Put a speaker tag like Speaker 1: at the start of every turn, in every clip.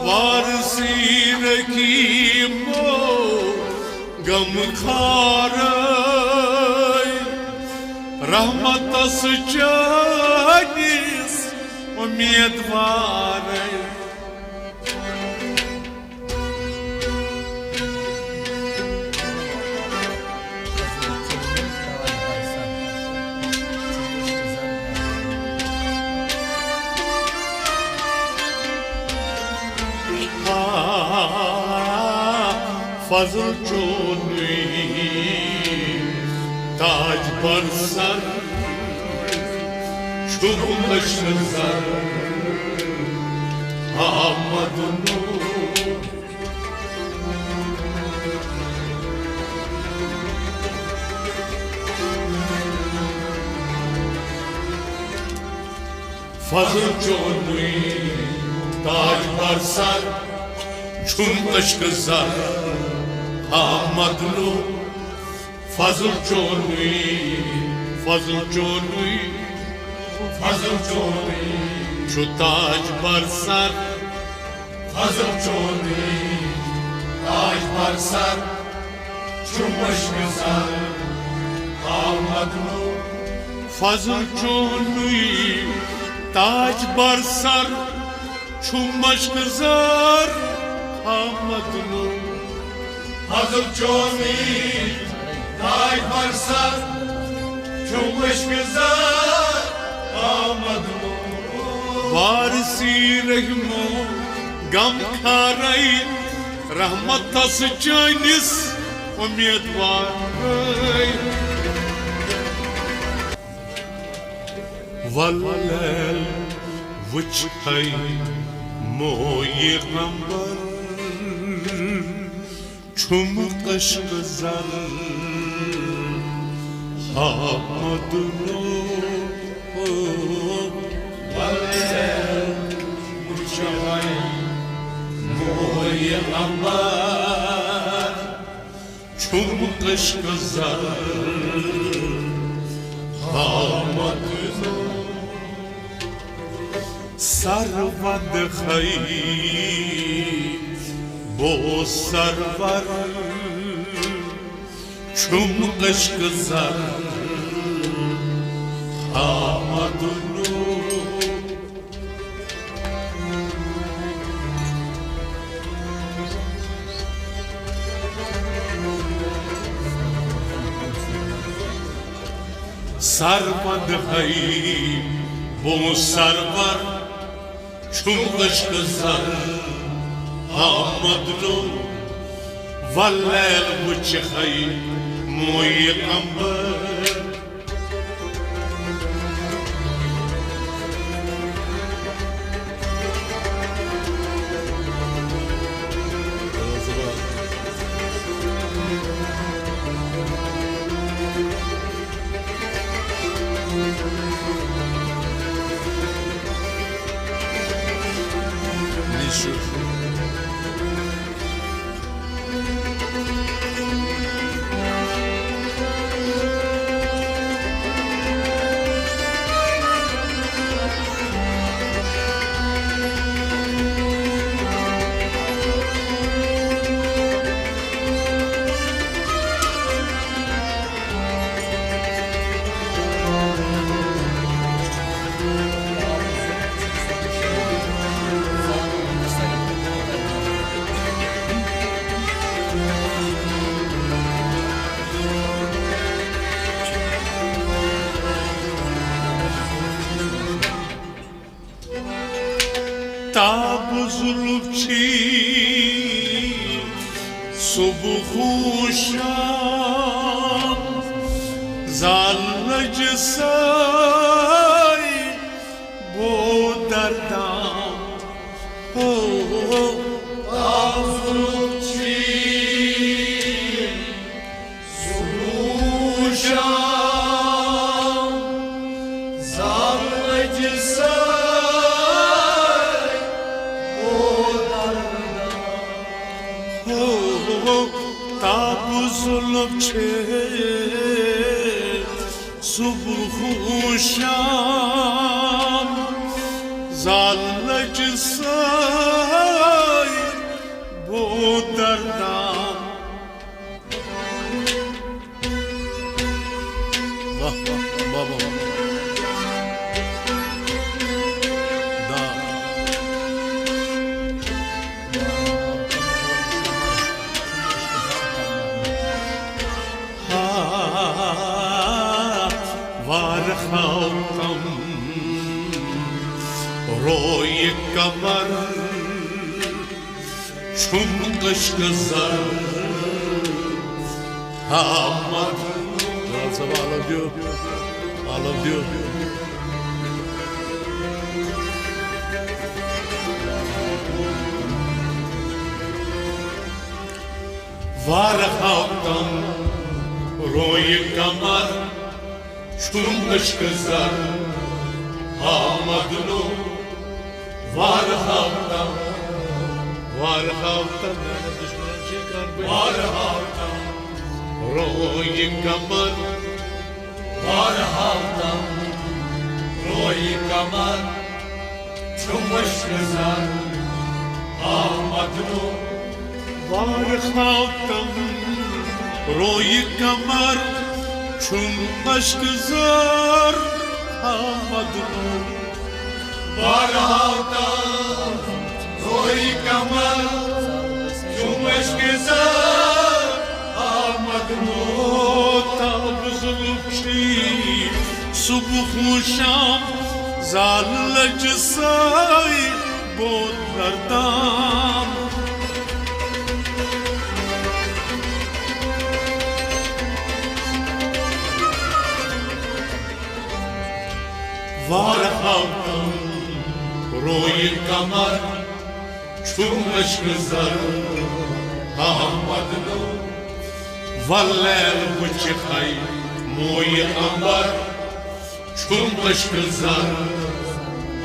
Speaker 1: وارسی مو غم خارای رحمت اس جانیس امیدوارای فضل چونی تاج پر سر چوبش سر آمد نور فضل چونی تاج پر سر چوبش سر آمد نور فضل چونی فضل چونی فضل چونی چو تاج بر سر فضل چونی تاج بر سر چو مشک سر آمد نور فضل چونی تاج بر سر چو مشک سر آمد نور فضل چونی تاج بر سر چو مشک سر آمد نور وارسی رحمو غم خارای رحمت اس جانیس امیدوارای واللیل وچھائی موی غمبر چوم قشق زر آمد نور واللیل وچھائی موی غمبر چوم قشق زر آمد نور سرود خیل بو سرور چوم قشق زر آمد نور سرود خیل بو سرور چوم قشق زر آمد نور واللیل وچھائی موی غمبر تاب ظلف چی صبح و شام زال نجسای بو دردام تاب ظلف چی صبح و شام زال نجسای تاب ظلم چه صبح و شام زالج سای بودردم بابا varxaltam roy kamar çum kış kızar hamad ağlam diyor varxaltam roy kamar çum kış kızar hamadno varxaltam roy kamar
Speaker 2: varxaltam roy kamar çum kış kızar hamadno
Speaker 1: varxaltam roy kamar çum kış kızar hamadno
Speaker 2: varxaltam roy kamar çum kış kızar hamadno
Speaker 1: tabzulukçi subuhuşam zallacı say bodlardan varxaltam roy kamar çum kış kızar hamadno Valler bıçıkay moy ambar çum kış kızar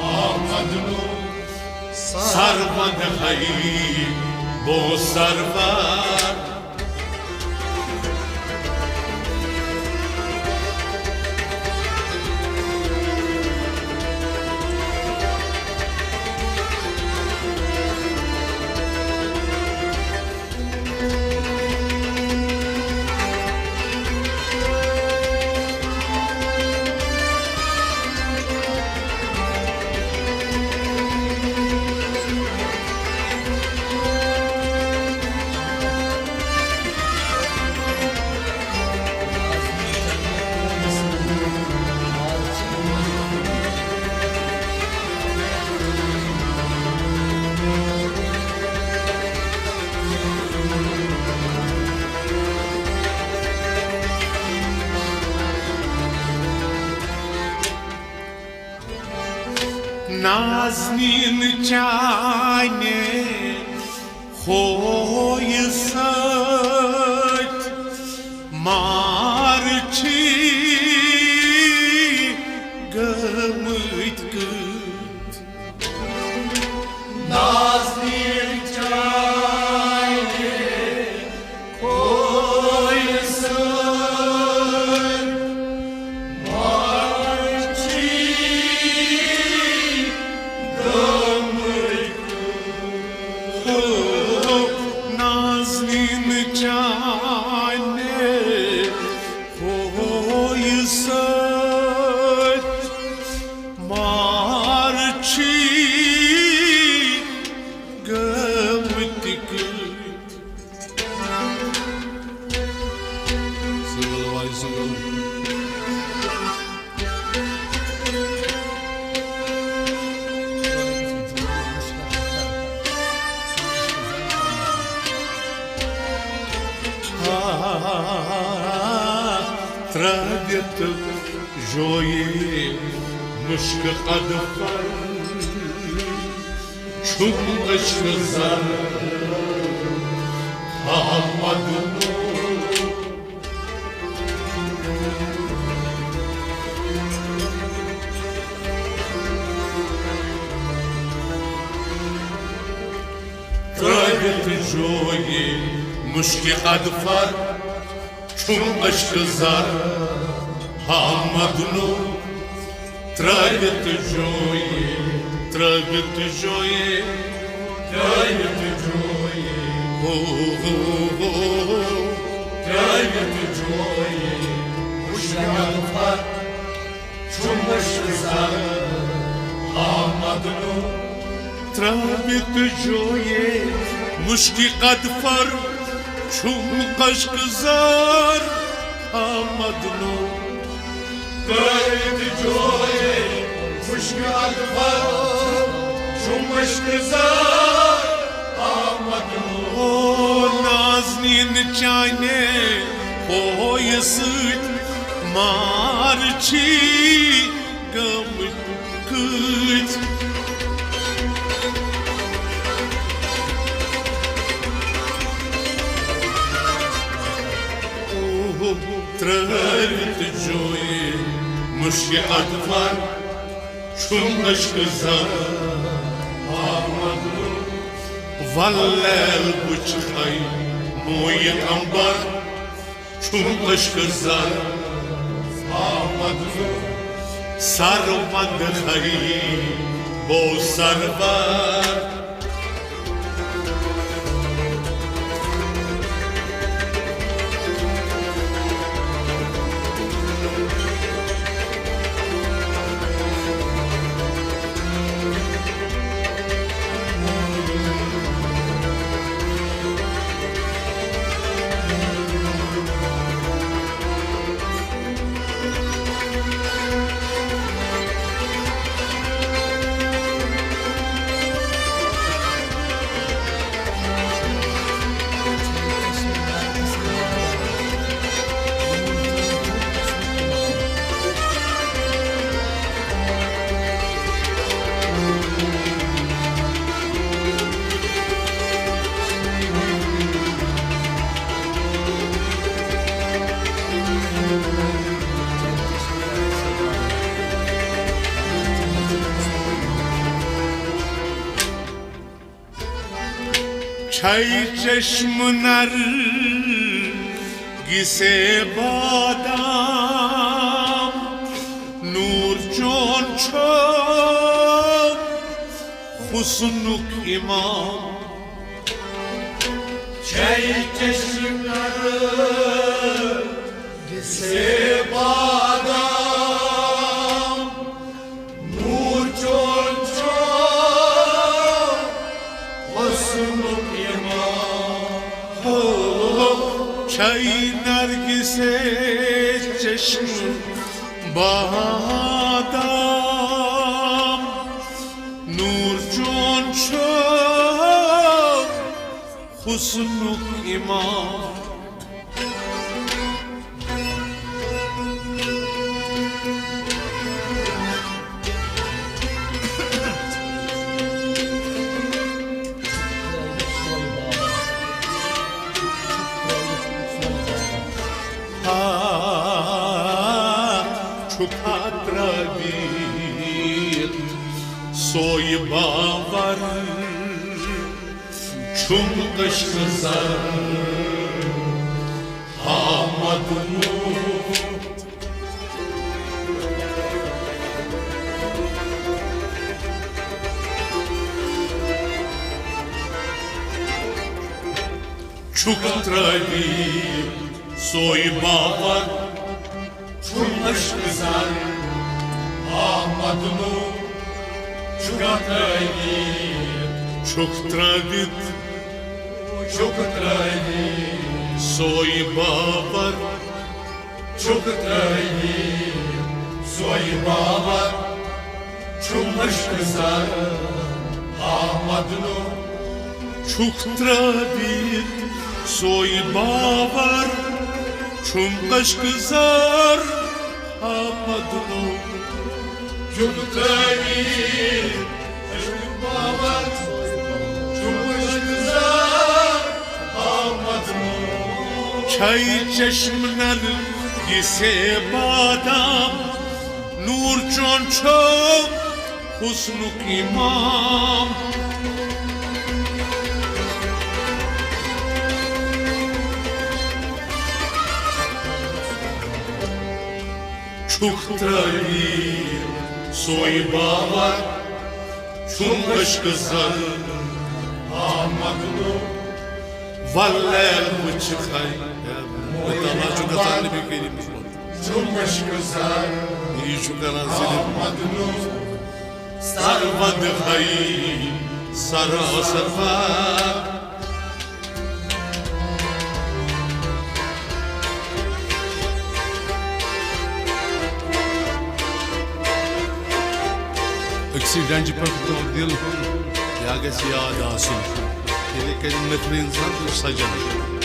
Speaker 1: hamadno sarvan hay bo sarvar Naznin çane hoysat marçi gımıt gıt
Speaker 2: Nazlir çayne koysun marçi
Speaker 1: Naznin çane hoysat marçi gımıt gıt Sıvılı vay sıvılı Travjet joye muşka adfar çum kış kızar hamadno Travjet joye muşka adfar çum kış kızar hamadno Travjet joye Trăgât joie,
Speaker 2: trăiet joie, trăiet joie, mușcat far, чумаш зар, амадну.
Speaker 1: Trăgât joie, mușchi qadfar, çum qaşqızar, amadnu.
Speaker 2: Trăiet joie, mușcat far, чумаш zar, амадну.
Speaker 1: O naznin çayne, o sıt, marçi gămât cât. Trăit joie, mușchi advar, çum qaşqızar, amadnu. Vallel buçhay, moye ambar, çum qaşqızar, amadnu. Sarvad khay, bo sarvar. Çay çeşmınar gise badam nur con çok husnuk imam
Speaker 2: Çay çeşimleri sebadam nur çon çok husnuk
Speaker 1: Çay nergise çeşm badam nur con çok husnuk imam Çukatravit soy bavar çum qaşqızar amadnu Çukatravit soy bavar
Speaker 2: çum qaşqızar amadnu çukatravit
Speaker 1: Çuktravit
Speaker 2: çukatravit
Speaker 1: soy bavar
Speaker 2: çukatravit soy babar çum qaşqızar amadnu
Speaker 1: Çuktravit soy bavar çum qaşqızar amadnu
Speaker 2: çukatravit babar çum qaşqızar amadnu
Speaker 1: Çay çeşmler gise badam nur con çok husnuk imam Çuktravit soy bavar çum ışkızar
Speaker 2: Ahmet'lu
Speaker 1: Vallel bıçıkay Dala çok atarlı bir kelimiz var
Speaker 2: Cumhur güzel
Speaker 1: İyi şu kalan senin
Speaker 2: Ahmet'lu
Speaker 1: Sarvadı hay Sarı o sarva Öksürdenci pırpıtı dil Yagesi yağda asil Dili kelimmetli insan sacanır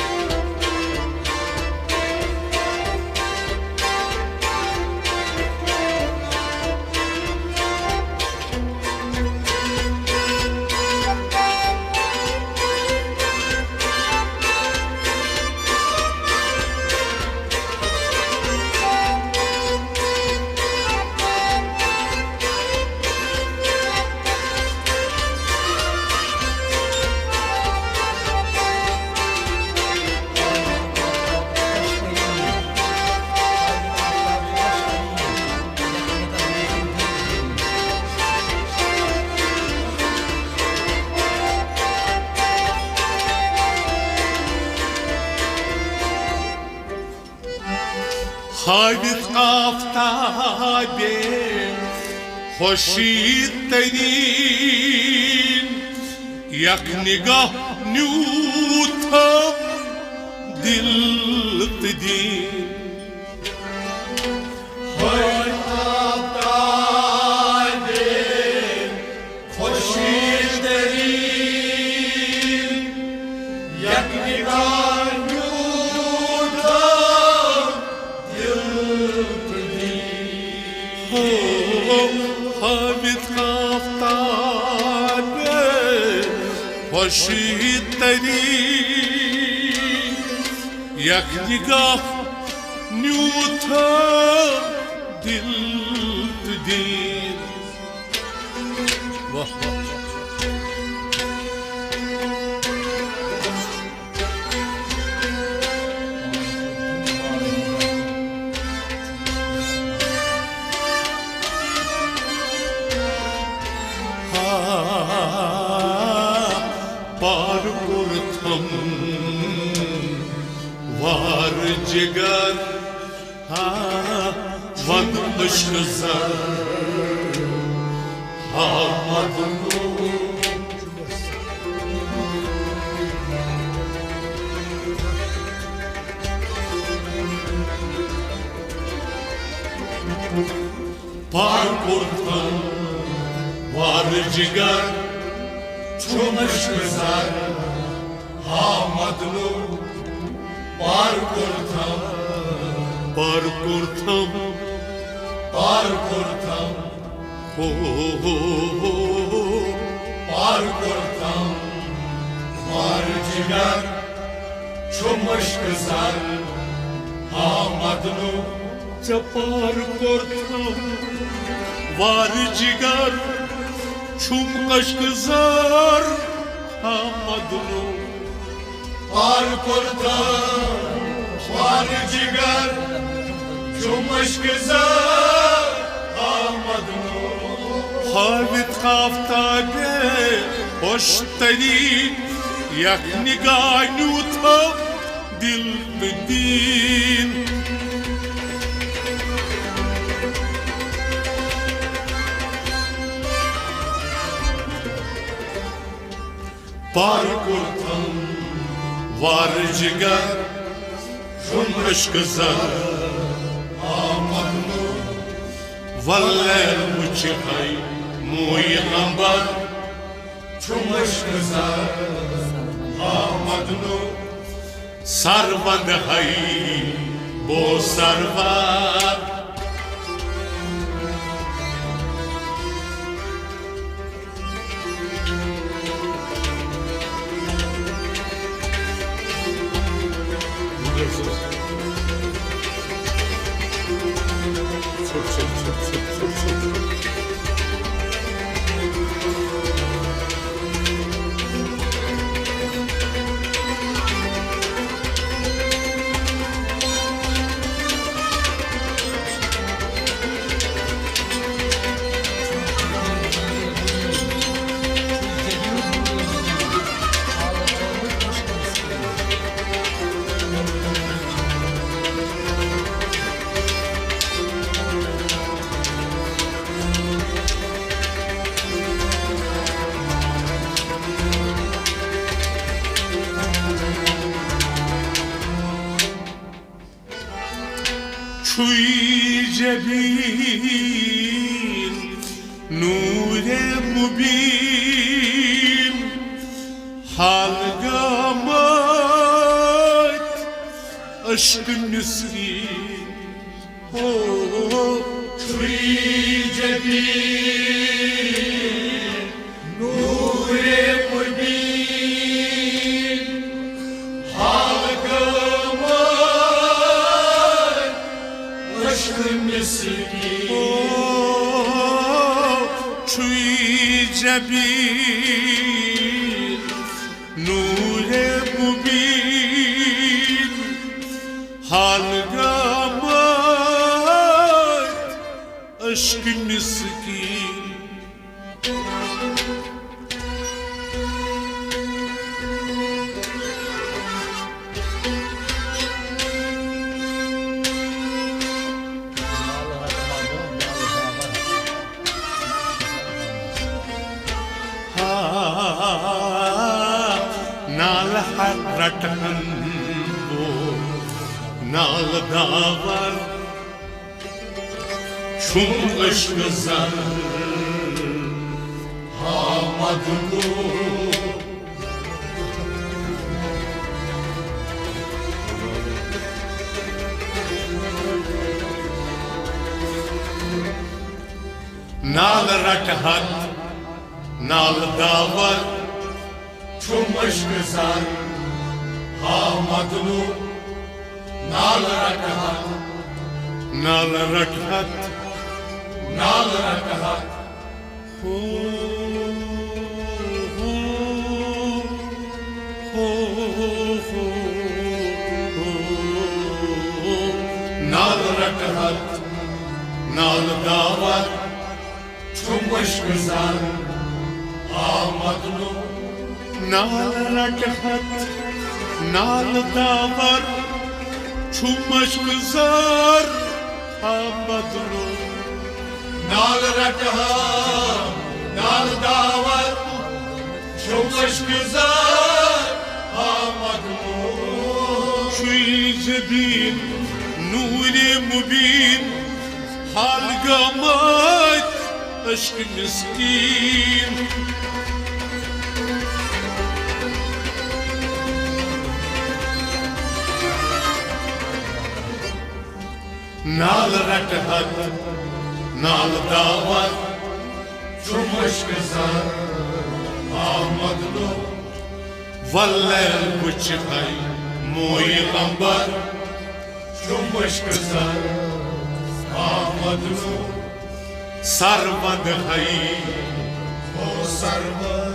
Speaker 1: Haydik aftabe Hoşit derin Yak nigah nütam Dil dedin
Speaker 2: Hayatadin Hoşir derin Yaknigan yudam
Speaker 1: Haydik aftabe Hoşit derin Yak nigah nütam Dil dedin Vah vah Bar kurtam var cigar Van ışkızar Hamadını Bar kurtam var cigar
Speaker 2: Çumuş güzel Ahmet'lu Bar kurtam
Speaker 1: Bar kurtam
Speaker 2: Bar kurtam
Speaker 1: ho ho ho ho
Speaker 2: Bar kurtam Var cigar Çumuş güzel Ahmet'lu
Speaker 1: Bar kurtam var cigar Çum kaşkızar Hamadını
Speaker 2: Bar kurtam Var cigar Çumuş güzel Ahmet'lu
Speaker 1: Havit kaftabe hoş teli Yak niganuta dil bedin Bar kurtam var cigar Şun ışkızar
Speaker 2: Ahmet'lu
Speaker 1: Valler uçikay Muyi gambar
Speaker 2: Çumuş güzel Ahmet'lu
Speaker 1: Sarvad hay Bo sarvad چوی جبین نور مبین حلقامت عشق مسکین
Speaker 2: چوی جبین نور مبین حلقامت عشق مسکین
Speaker 1: چوی جبین نور مبین حلقامت عشق مسکین نال حرتن بو نال داور چون عشق زر
Speaker 2: آمد گو
Speaker 1: نال رٹحت نال داور
Speaker 2: چون عشق زر آمد گو نال رکعت
Speaker 1: نال رٹحت
Speaker 2: نال رکعت
Speaker 1: نال رٹحت نال داور
Speaker 2: چون عشق زر آمد گو
Speaker 1: نال رٹحت نال داور چون عشق زر آمد نو
Speaker 2: نال رکعت نال داور چون عشق زر آمد گو
Speaker 1: چوی جبین نور مبین حلقامت عشق مسکین نال رٹحت نال داور
Speaker 2: چون عشق زر آمد گو
Speaker 1: واللیل بچخی موی غمبر
Speaker 2: چون عشق زر آمد گو
Speaker 1: سربند خی
Speaker 2: او سرور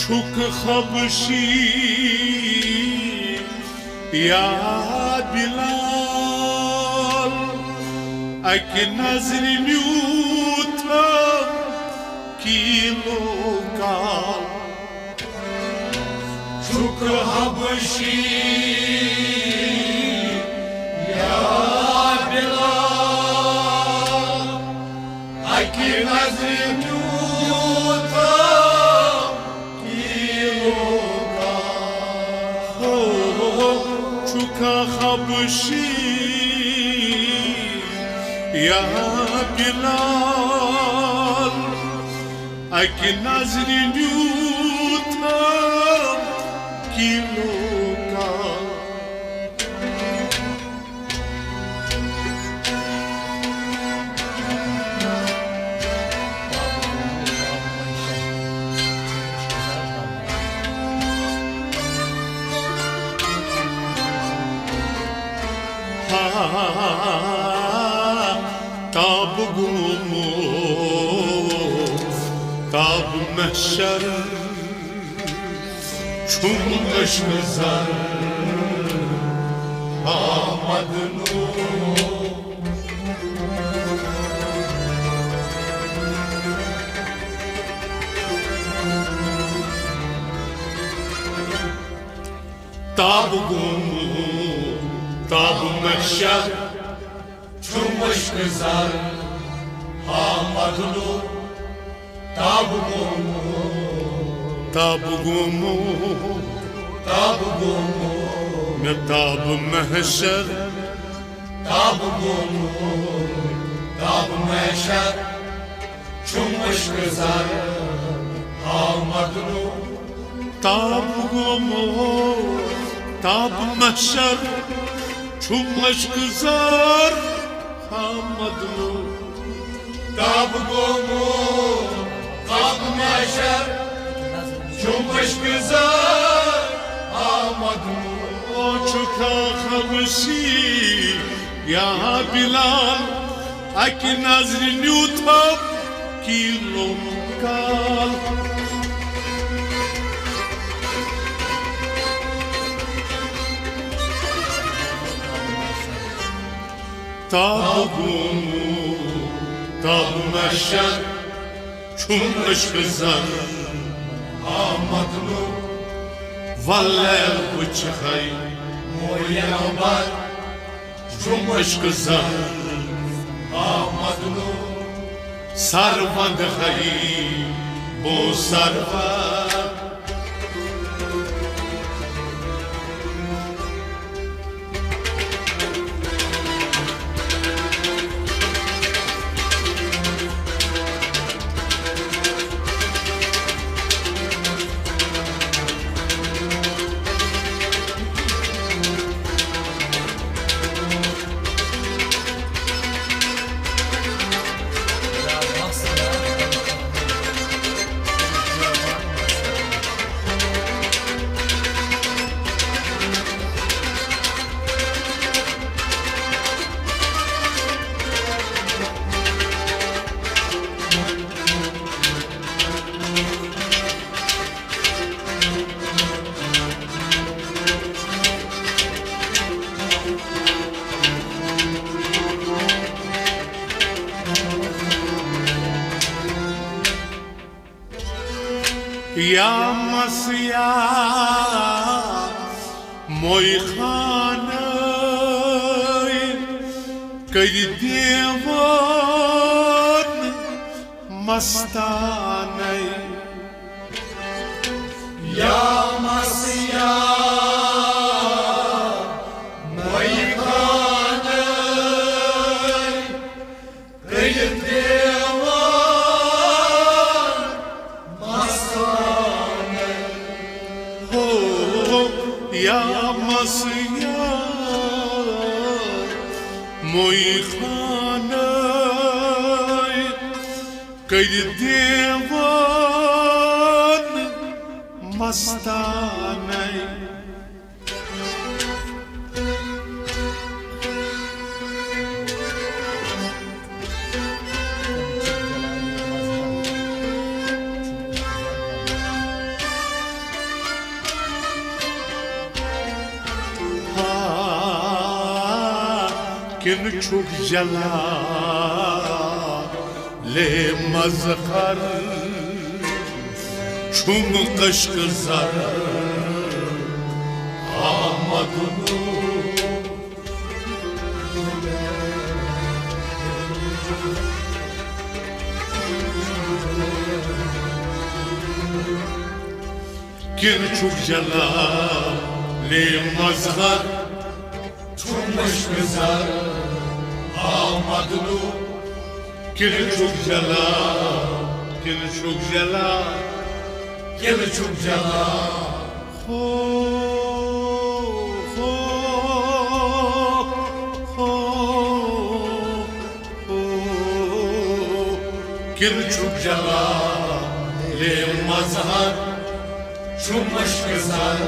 Speaker 1: چوک خمشی یا بلال اگه نظری میوتم کیلو کال
Speaker 2: چوک حبشی یا بلال اکی نظر میوتا
Speaker 1: چوکا خبشی یا بلال اگه نظری میوتم کیلو کال بقومو تاب محشر چون عشق زر
Speaker 2: آمد نور
Speaker 1: تاب قومو تاب محشر
Speaker 2: چون عشق زر آمد نور تاب
Speaker 1: قومو تاب محشر
Speaker 2: تاب محشر چون عشق زر آمد نور
Speaker 1: تاب قومو تاب محشر چون عشق زر آمد نور
Speaker 2: تاب محشر چون عشق زر آمد نور
Speaker 1: چکا خمشی یا بلال اک نظرینیو تاب کیلو کال تاب قومو تاب محشر چون عشق زر
Speaker 2: آمد نور
Speaker 1: والله بچخی
Speaker 2: مولیابد
Speaker 1: چون عشق زر
Speaker 2: آمد نور
Speaker 1: سروند خی بو سروند یا مسیح موی خانه کدی دیوان مستانه
Speaker 2: یا مسیح مویخانه قید دیوان مستانه
Speaker 1: یا مسیح موی خانه کدی دیوان مستانه کن çok celal مزخر چون قشق زر آمد کن çok celal مزخر
Speaker 2: چون عشق زر آمد نور
Speaker 1: کن çok celal کن çok celal
Speaker 2: گل چوب جلال
Speaker 1: گل چوب جلال مظهر
Speaker 2: چون عشق زر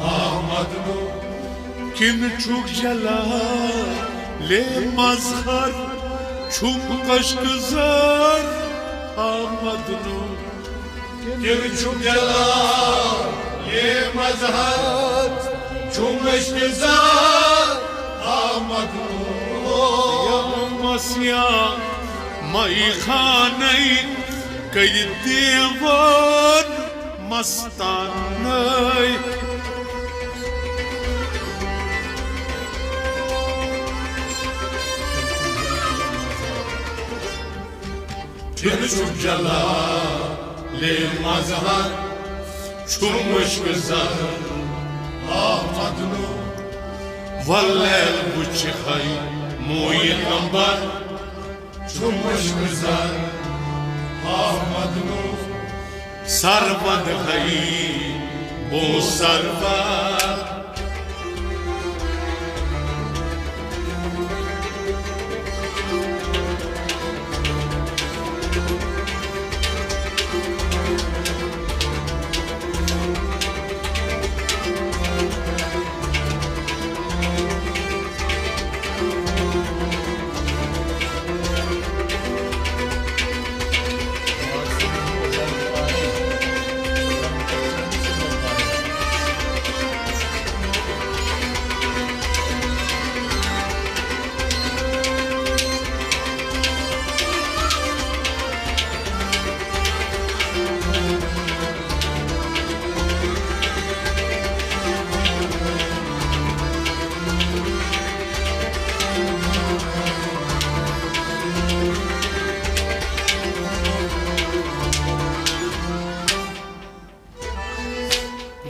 Speaker 2: آمد نور
Speaker 1: گل چوب جلال مظهر چون قشقزار آمدنو
Speaker 2: گل چوب جلال یه مظهر چون مشکزار آمدنو
Speaker 1: یا مسیا مای خانه کئی دیوان مستانه
Speaker 2: گل چوب جلال یه مظهر چون مشکزار آمدنو
Speaker 1: واللیل بچی خی موی نمبر
Speaker 2: چون مشکزار آمدنو
Speaker 1: سربند خی بو سربند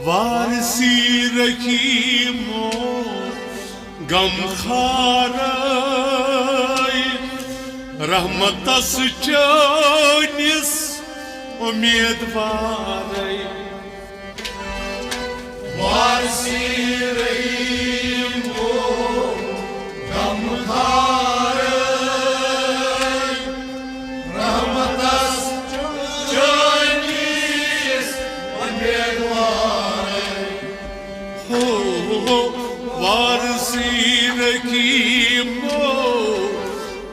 Speaker 1: وارسی رکیمو غمخارای رحمت اس چانس امیدواری
Speaker 2: وارسی رحیمو غمخارای رحمت اس چانس امیدواری
Speaker 1: وارسی رکیمو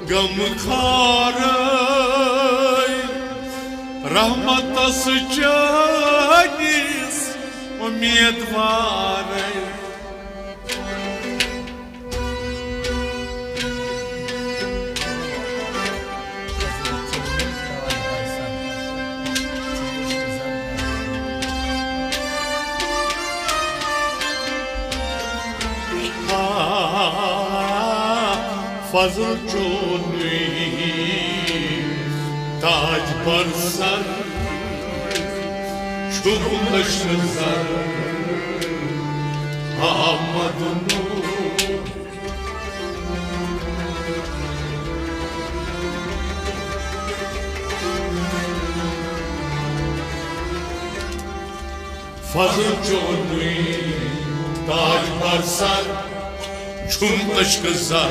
Speaker 1: غمخارای رحمت اس چانس امیدواری فضل چونی تاج پر سر چون سر آمدنو فضل چونی تاج پر سر چون سر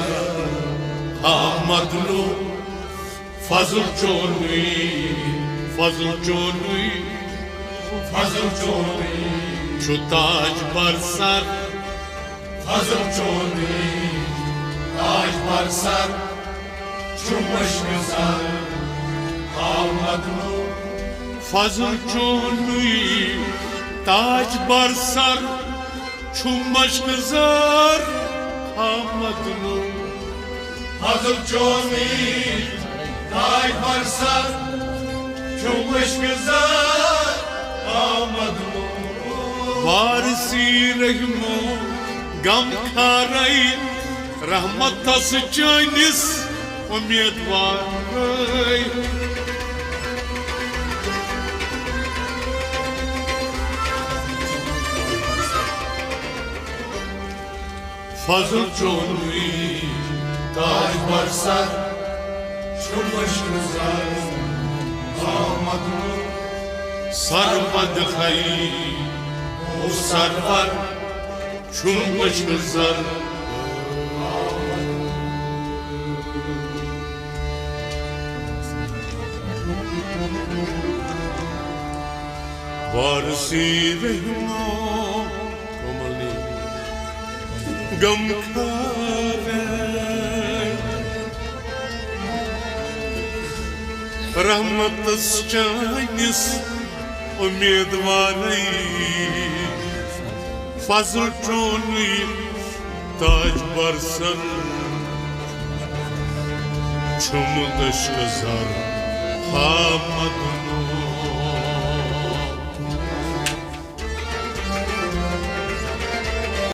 Speaker 1: آمدنو فضل چونی فضل چونی
Speaker 2: فضل چونی
Speaker 1: چو تاج بر سر
Speaker 2: فضل چونی تاج بر سر چون مشکزار آمدنو
Speaker 1: فضل چونی تاج بر سر چو مشکزار آمدنو
Speaker 2: فضل چونی تاج بر سر چون مشکزار آمدنو
Speaker 1: وارسی رحمو غمخارای رحمت اس چانس امیدواری فضل چونی
Speaker 2: تاج بر سر چون مشکزار آمدنو
Speaker 1: سربند خی او سرور چون مشکزار وارسی رحمو غمخارای रहमतस चानिस उम्मीदवार फजल चोन ताज बरसन छुम दशगजार हामद